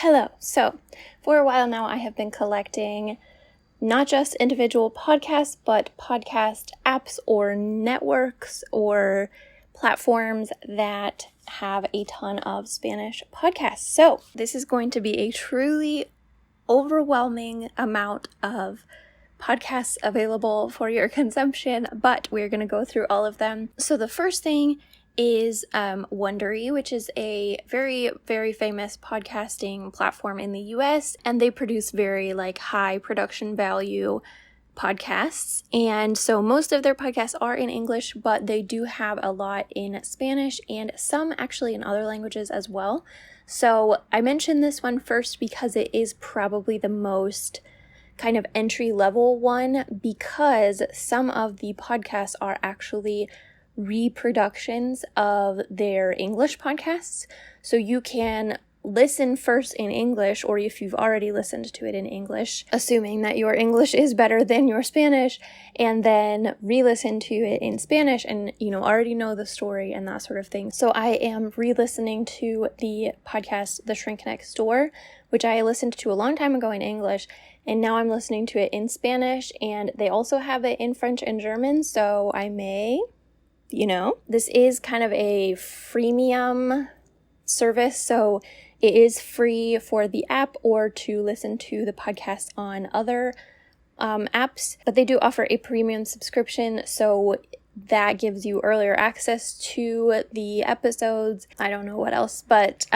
Hello. So, for a while now, I have been collecting not just individual podcasts, but podcast apps or networks or platforms that have a ton of Spanish podcasts. So, this is going to be a truly overwhelming amount of podcasts available for your consumption, but we're going to go through all of them. So, the first thing is Wondery, which is a very, very famous podcasting platform in the US, and they produce very high production value podcasts. And so most of their podcasts are in English, but they do have a lot in Spanish and some actually in other languages as well. So I mentioned this one first because it is probably the most kind of entry-level one, because some of the podcasts are actually reproductions of their English podcasts. So you can listen first in English, or if you've already listened to it in English, assuming that your English is better than your Spanish, and then re-listen to it in Spanish and, already know the story and that sort of thing. So I am re-listening to the podcast The Shrink Next Door, which I listened to a long time ago in English, and now I'm listening to it in Spanish, and they also have it in French and German, so I may... this is kind of a freemium service, so it is free for the app or to listen to the podcast on other apps, but they do offer a premium subscription, so that gives you earlier access to the episodes. I don't know what else, but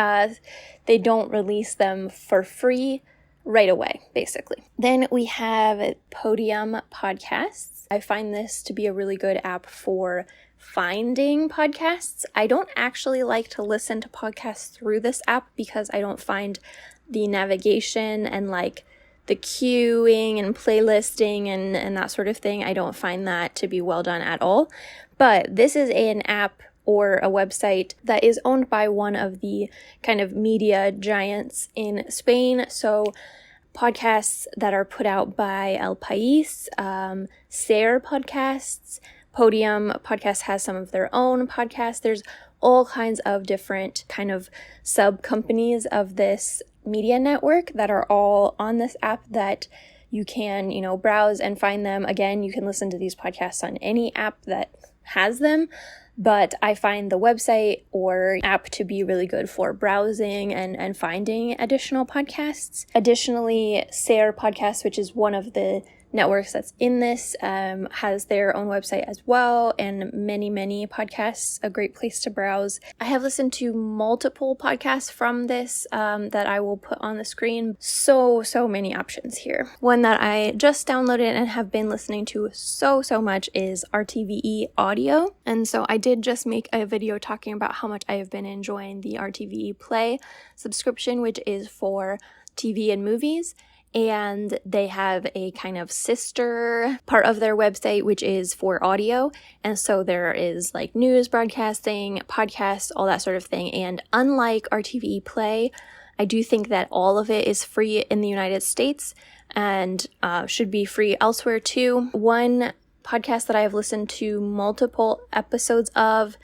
they don't release them for free right away, basically. Then we have Podium Podcasts. I find this to be a really good app for finding podcasts. I don't actually like to listen to podcasts through this app because I don't find the navigation and the queuing and playlisting and that sort of thing. I don't find that to be well done at all. But this is an app or a website that is owned by one of the kind of media giants in Spain. So podcasts that are put out by El País, SER Podcasts, Podium Podcast has some of their own podcasts. There's all kinds of different kind of sub-companies of this media network that are all on this app that you can, browse and find them. Again, you can listen to these podcasts on any app that has them, but I find the website or app to be really good for browsing and finding additional podcasts. Additionally, SER Podcast, which is one of the networks that's in this, has their own website as well, and many podcasts, a great place to browse. I have listened to multiple podcasts from this that I will put on the screen. So many options here. One that I just downloaded and have been listening to so much is RTVE Audio. And so I did just make a video talking about how much I have been enjoying the RTVE Play subscription, which is for TV and movies. And they have a kind of sister part of their website, which is for audio. And so there is news broadcasting, podcasts, all that sort of thing. And unlike RTVE Play, I do think that all of it is free in the United States and should be free elsewhere too. One podcast that I have listened to multiple episodes of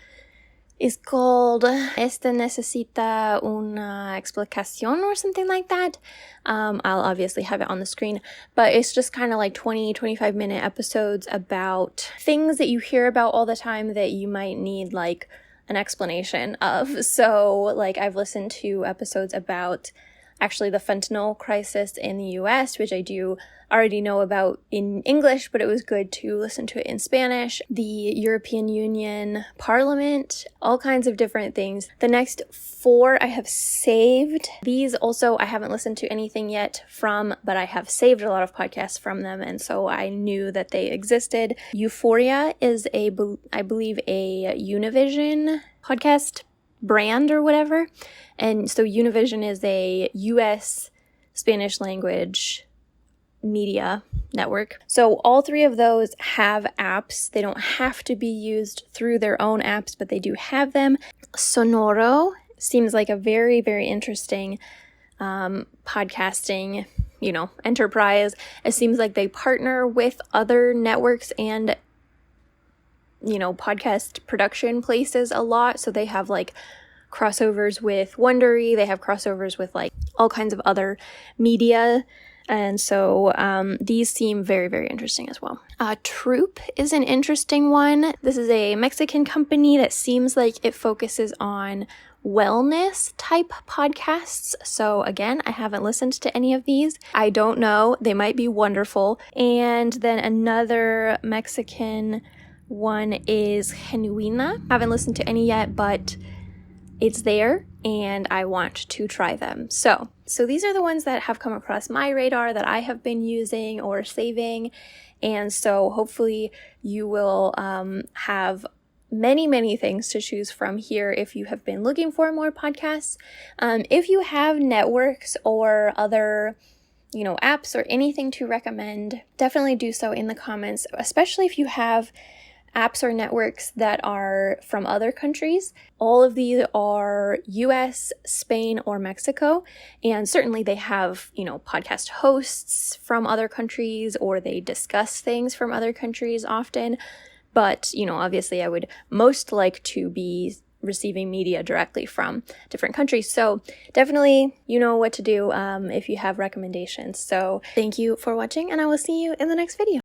is called Este Necesita una Explicación or something like that. I'll obviously have it on the screen, but it's just kind of 20-25 minute episodes about things that you hear about all the time that you might need an explanation of. So I've listened to episodes about actually the fentanyl crisis in the US, which I do already know about in English, but it was good to listen to it in Spanish. The European Union Parliament, all kinds of different things. The next 4 I have saved. These also I haven't listened to anything yet from, but I have saved a lot of podcasts from them, and so I knew that they existed. Euphoria is I believe a Univision podcast brand or whatever. And so Univision is a US Spanish language media network. So all 3 of those have apps. They don't have to be used through their own apps, but they do have them. Sonoro seems like a very, very interesting podcasting, enterprise. It seems like they partner with other networks and podcast production places a lot. So they have crossovers with Wondery. They have crossovers with like all kinds of other media. And so these seem very, very interesting as well. Troop is an interesting one. This is a Mexican company that seems like it focuses on wellness type podcasts. So again, I haven't listened to any of these. I don't know. They might be wonderful. And then another Mexican one is Genuina. Haven't listened to any yet, but it's there and I want to try them. So these are the ones that have come across my radar that I have been using or saving. And so hopefully you will have many things to choose from here if you have been looking for more podcasts. If you have networks or other apps or anything to recommend, definitely do so in the comments, especially if you have apps or networks that are from other countries. All of these are US, Spain, or Mexico, and certainly they have, podcast hosts from other countries, or they discuss things from other countries often. But, obviously I would most like to be receiving media directly from different countries. So definitely, you know what to do if you have recommendations. So thank you for watching, and I will see you in the next video.